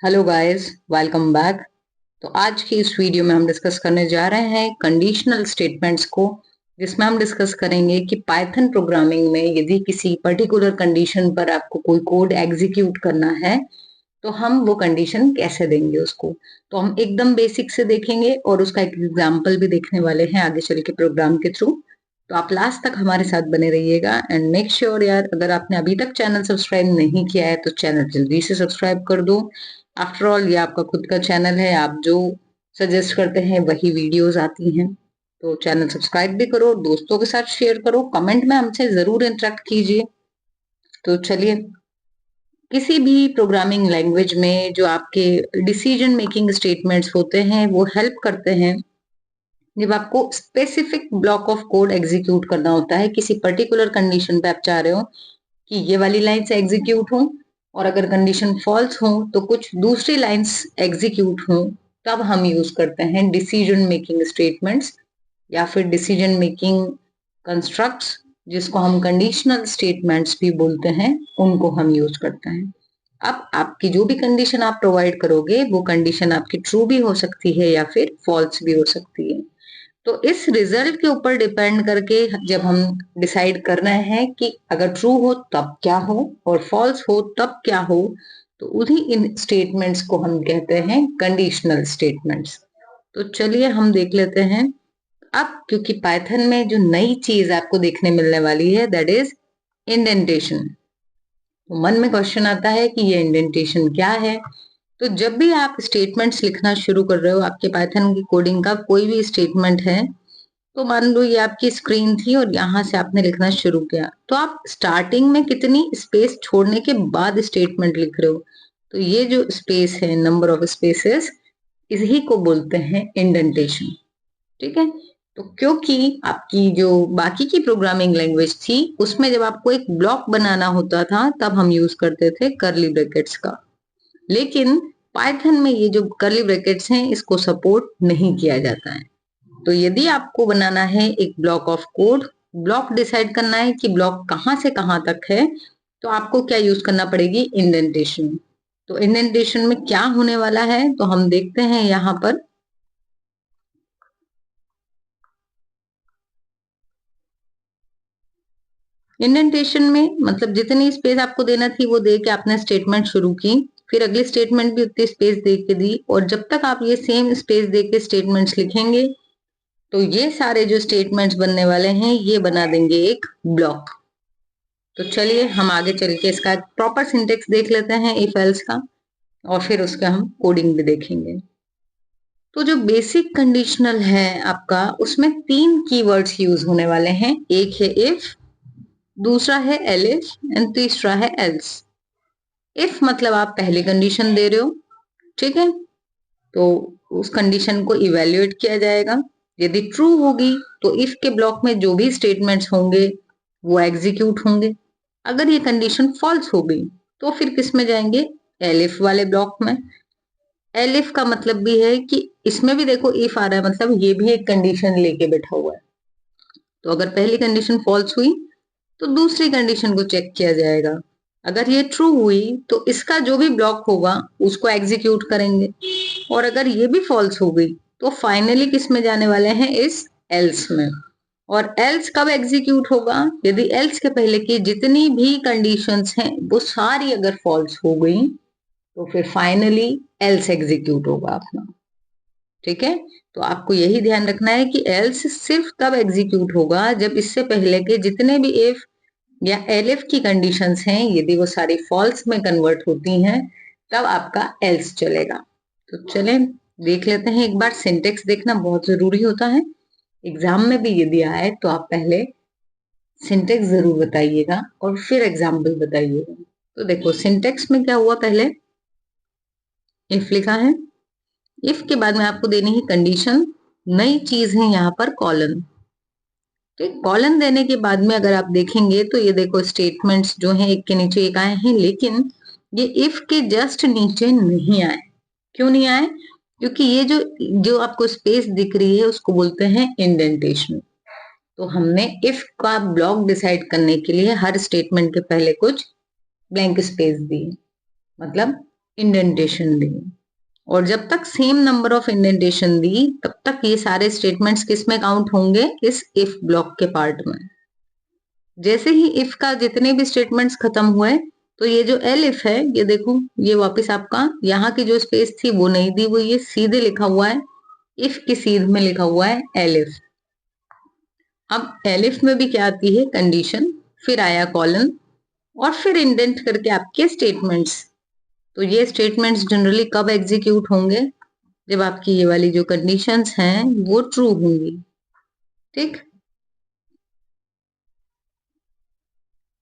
Hello guys, welcome back. तो आज की इस वीडियो में हम डिस्कस करने जा रहे हैं कंडीशनल स्टेटमेंट्स को, जिसमें हम डिस्कस करेंगे कि पाइथन प्रोग्रामिंग में यदि किसी पर्टिकुलर कंडीशन पर आपको कोई कोड एग्जीक्यूट करना है तो हम वो कंडीशन कैसे देंगे उसको। तो हम एकदम बेसिक से देखेंगे और उसका एक एग्जाम्पल भी देखने वाले हैं आगे चल के प्रोग्राम के थ्रू। तो आप लास्ट तक हमारे साथ बने रहिएगा एंड मेक श्योर यार, अगर आपने अभी तक चैनल सब्सक्राइब नहीं किया है तो चैनल जल्दी से सब्सक्राइब कर दो। आफ्टर ऑल ये आपका खुद का चैनल है, आप जो सजेस्ट करते हैं वही वीडियोस आती हैं। तो चैनल सब्सक्राइब भी करो, दोस्तों के साथ शेयर करो, कमेंट में हमसे जरूर इंटरेक्ट कीजिए। तो चलिए, किसी भी प्रोग्रामिंग लैंग्वेज में जो आपके डिसीजन मेकिंग स्टेटमेंट्स होते हैं वो हेल्प करते हैं जब आपको specific block of code execute करना होता है। किसी पर्टिकुलर कंडीशन पे आप चाह रहे हो कि ये वाली लाइन्स एग्जीक्यूट हो, और अगर कंडीशन फॉल्स हो तो कुछ दूसरी लाइन्स एग्जीक्यूट हो, तब हम यूज करते हैं डिसीजन मेकिंग स्टेटमेंट्स या फिर डिसीजन मेकिंग कंस्ट्रक्ट्स, जिसको हम कंडीशनल स्टेटमेंट्स भी बोलते हैं, उनको हम यूज करते हैं। अब आपकी जो भी कंडीशन आप प्रोवाइड करोगे वो कंडीशन आपकी ट्रू भी हो सकती है या फिर फॉल्स भी हो सकती है। तो इस रिजल्ट के ऊपर डिपेंड करके जब हम डिसाइड कर रहे हैं कि अगर ट्रू हो तब क्या हो और फॉल्स हो तब क्या हो, तो उन्हीं इन स्टेटमेंट्स को हम कहते हैं कंडीशनल स्टेटमेंट्स। तो चलिए हम देख लेते हैं। अब क्योंकि पाइथन में जो नई चीज आपको देखने मिलने वाली है दैट इज इंडेंटेशन। तो मन में क्वेश्चन आता है कि ये इंडेंटेशन क्या है। तो जब भी आप स्टेटमेंट्स लिखना शुरू कर रहे हो, आपके पाइथन की कोडिंग का कोई भी स्टेटमेंट है, तो मान लो ये आपकी स्क्रीन थी और यहाँ से आपने लिखना शुरू किया, तो आप स्टार्टिंग में कितनी स्पेस छोड़ने के बाद स्टेटमेंट लिख रहे हो, तो ये जो स्पेस है, नंबर ऑफ स्पेसेस, इसी को बोलते हैं इंडेंटेशन। ठीक है। तो क्योंकि आपकी जो बाकी की प्रोग्रामिंग लैंग्वेज थी उसमें जब आपको एक ब्लॉक बनाना होता था तब हम यूज करते थे कर्ली ब्रैकेट्स का, लेकिन पाइथन में ये जो कर्ली ब्रैकेट्स हैं इसको सपोर्ट नहीं किया जाता है। तो यदि आपको बनाना है एक block of code, block decide करना है कि ब्लॉक कहाँ से कहाँ तक है, तो आपको क्या यूज करना पड़ेगी, इंडेंटेशन। तो इंडेंटेशन में क्या होने वाला है तो हम देखते हैं यहाँ पर। इंडेंटेशन में मतलब जितनी स्पेस आपको देना थी वो दे के आपने स्टेटमेंट शुरू की, फिर अगली स्टेटमेंट भी उतनी स्पेस दे के दी, और जब तक आप ये सेम स्पेस दे के स्टेटमेंट्स लिखेंगे तो ये सारे जो स्टेटमेंट्स बनने वाले हैं ये बना देंगे एक ब्लॉक। तो चलिए हम आगे चल के इसका प्रॉपर सिंटेक्स देख लेते हैं इफ एल्स का, और फिर उसका हम कोडिंग भी देखेंगे। तो जो बेसिक कंडीशनल है आपका, उसमें तीन कीवर्ड्स यूज होने वाले हैं। एक है इफ, दूसरा है एलिफ एंड तीसरा है एल्स। इफ मतलब आप पहली कंडीशन दे रहे हो, ठीक है, तो उस कंडीशन को इवेल्युएट किया जाएगा। यदि ट्रू होगी तो इफ के ब्लॉक में जो भी स्टेटमेंट्स होंगे वो एग्जीक्यूट होंगे। अगर ये कंडीशन फॉल्स हो गई तो फिर किस में जाएंगे, एलिफ वाले ब्लॉक में। एलिफ का मतलब भी है कि इसमें भी देखो इफ आ रहा है, मतलब ये भी एक कंडीशन लेके बैठा हुआ है। तो अगर पहली कंडीशन फॉल्स हुई तो दूसरी कंडीशन को चेक किया जाएगा। अगर ये ट्रू हुई तो इसका जो भी ब्लॉक होगा उसको एग्जीक्यूट करेंगे, और अगर ये भी फॉल्स हो गई तो फाइनली किस में जाने वाले हैं, इस एल्स में। और एल्स कब एग्जीक्यूट होगा, यदि एल्स के पहले की जितनी भी कंडीशंस हैं वो सारी अगर फॉल्स हो गई तो फिर फाइनली एल्स एग्जीक्यूट होगा अपना। ठीक है। तो आपको यही ध्यान रखना है कि एल्स सिर्फ तब एग्जीक्यूट होगा जब इससे पहले के जितने भी इफ या एलिफ की कंडीशंस हैं यदि वो सारी फॉल्स में कन्वर्ट होती हैं, तब आपका एल्स चलेगा। तो चलें देख लेते हैं एक बार। सिंटेक्स देखना बहुत जरूरी होता है, एग्जाम में भी यदि आए तो आप पहले सिंटेक्स जरूर बताइएगा और फिर एग्जाम्पल बताइएगा। तो देखो सिंटेक्स में क्या हुआ, पहले इफ लिखा है, इफ के बाद में आपको देनी है कंडीशन। नई चीज है यहाँ पर कॉलन। तो कॉलन देने के बाद में अगर आप देखेंगे तो ये देखो स्टेटमेंट्स जो हैं एक के नीचे एक आए हैं, लेकिन ये इफ के जस्ट नीचे नहीं आए। क्यों नहीं आए, क्योंकि ये जो जो आपको स्पेस दिख रही है उसको बोलते हैं इंडेंटेशन। तो हमने इफ का ब्लॉक डिसाइड करने के लिए हर स्टेटमेंट के पहले कुछ ब्लैंक स्पेस दी, मतलब इंडेंटेशन दी, और जब तक सेम नंबर ऑफ इंडेंटेशन दी तब तक ये सारे स्टेटमेंट्स किस में काउंट होंगे, इस इफ ब्लॉक के पार्ट में। जैसे ही इफ का जितने भी स्टेटमेंट्स खत्म हुए तो ये जो एल इफ है, ये देखो ये वापस आपका यहाँ की जो स्पेस थी वो नहीं दी, वो ये सीधे लिखा हुआ है, इफ की सीध में लिखा हुआ है एल इफ। अब एल इफ में भी क्या आती है, कंडीशन, फिर आया कॉलन, और फिर इंडेंट करके आपके स्टेटमेंट्स। तो ये स्टेटमेंट्स जनरली कब एग्जीक्यूट होंगे, जब आपकी ये वाली जो कंडीशंस हैं वो ट्रू होंगी। ठीक,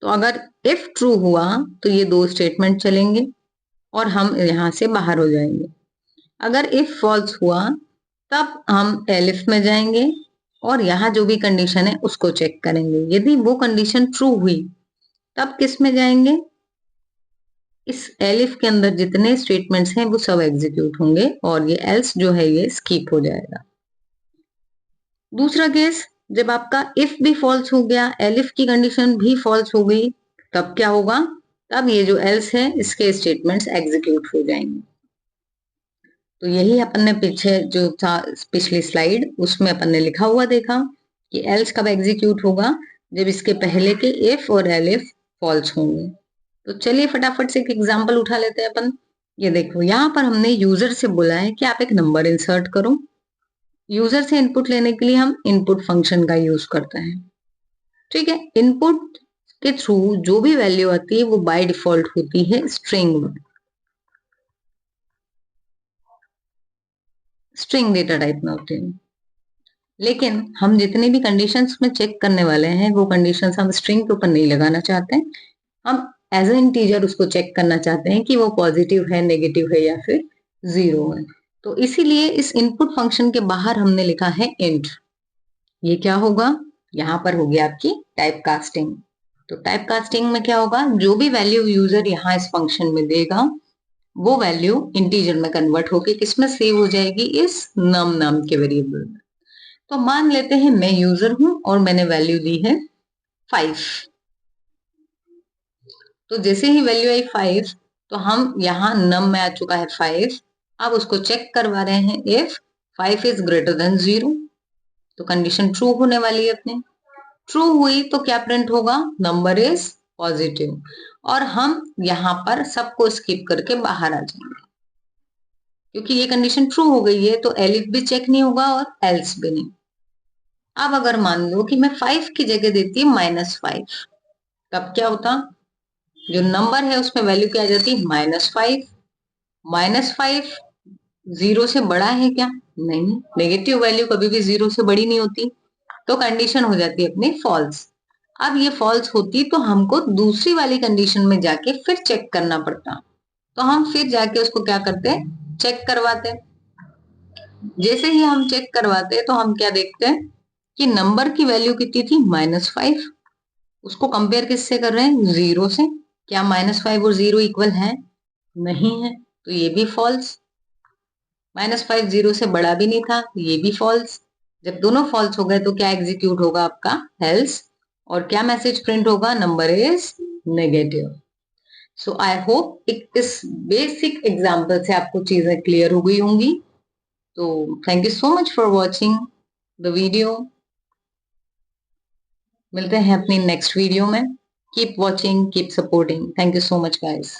तो अगर इफ ट्रू हुआ तो ये दो स्टेटमेंट चलेंगे और हम यहां से बाहर हो जाएंगे। अगर इफ फॉल्स हुआ तब हम एलिफ में जाएंगे और यहाँ जो भी कंडीशन है उसको चेक करेंगे। यदि वो कंडीशन ट्रू हुई तब किस में जाएंगे, इस एलिफ के अंदर जितने स्टेटमेंट्स हैं वो सब एग्जीक्यूट होंगे और ये एल्स जो है ये स्किप हो जाएगा। दूसरा केस, जब आपका इफ भी फॉल्स हो गया, एलिफ की कंडीशन भी फॉल्स हो गई, तब क्या होगा, तब ये जो एल्स है इसके स्टेटमेंट्स एग्जीक्यूट हो जाएंगे। तो यही अपन ने पीछे जो था पिछली स्लाइड उसमें अपन ने लिखा हुआ देखा कि एल्स कब एग्जीक्यूट होगा, जब इसके पहले के इफ और एलिफ फॉल्स होंगे। तो चलिए फटाफट से एक एग्जांपल उठा लेते हैं अपन। ये देखो यहाँ पर हमने यूजर से बोला है कि आप एक नंबर इंसर्ट करो। यूजर से इनपुट लेने के लिए हम इनपुट फंक्शन का यूज करते हैं। ठीक है, इनपुट के थ्रू जो भी वैल्यू आती है वो बाय डिफॉल्ट होती है स्ट्रिंग में, स्ट्रिंग डेटा टाइप में होती है। लेकिन हम जितने भी कंडीशंस में चेक करने वाले हैं वो कंडीशंस हम स्ट्रिंग के ऊपर नहीं लगाना चाहते हैं, हम एज ए इंटीजर उसको चेक करना चाहते हैं कि वो पॉजिटिव है, नेगेटिव है या फिर जीरो है। तो इसीलिए इस इनपुट फंक्शन के बाहर हमने लिखा है इंट। ये क्या होगा, यहाँ पर होगी आपकी टाइप कास्टिंग। तो टाइप कास्टिंग में क्या होगा, जो भी वैल्यू यूजर यहाँ इस फंक्शन में देगा वो वैल्यू इंटीजर में कन्वर्ट होके किसमें सेव हो जाएगी, इस नम नाम के वेरिएबल में। तो मान लेते हैं मैं यूजर हूं और मैंने वैल्यू दी है 5। तो जैसे ही वैल्यू आई 5 तो हम यहाँ नम में आ चुका है 5। अब उसको चेक करवा रहे हैं इफ 5 इज ग्रेटर देन 0। तो कंडीशन ट्रू होने वाली है अपनी। ट्रू हुई तो क्या प्रिंट होगा, नंबर इज पॉजिटिव, और हम यहाँ पर सबको स्किप करके बाहर आ जाएंगे क्योंकि ये कंडीशन ट्रू हो गई है। तो एलिफ भी चेक नहीं होगा और एल्स भी नहीं। अब अगर मान लो कि मैं 5 की जगह देती -5, तब क्या होता, जो नंबर है उसमें वैल्यू क्या आ जाती, -5। -5 जीरो से बड़ा है क्या, नहीं, नेगेटिव वैल्यू कभी भी जीरो से बड़ी नहीं होती। तो कंडीशन हो जाती है अपनी फॉल्स। अब ये फॉल्स होती तो हमको दूसरी वाली कंडीशन में जाके फिर चेक करना पड़ता। तो हम फिर जाके उसको क्या करते, चेक करवाते। जैसे ही हम चेक करवाते तो हम क्या देखते हैं कि नंबर की वैल्यू कितनी थी, -5। उसको कंपेयर किससे कर रहे हैं, 0 से। क्या -5 और 0 इक्वल है, नहीं है, तो ये भी फॉल्स। -5 0 से बड़ा भी नहीं था, ये भी फॉल्स। जब दोनों फॉल्स हो गए तो क्या एग्जीक्यूट होगा आपका, एल्स, और क्या मैसेज प्रिंट होगा, number is negative. So I hope इस बेसिक एग्जाम्पल से आपको चीजें क्लियर हो गई होंगी। तो thank you so much for watching the video. मिलते हैं अपनी नेक्स्ट वीडियो में। Keep watching, keep supporting. Thank you so much guys.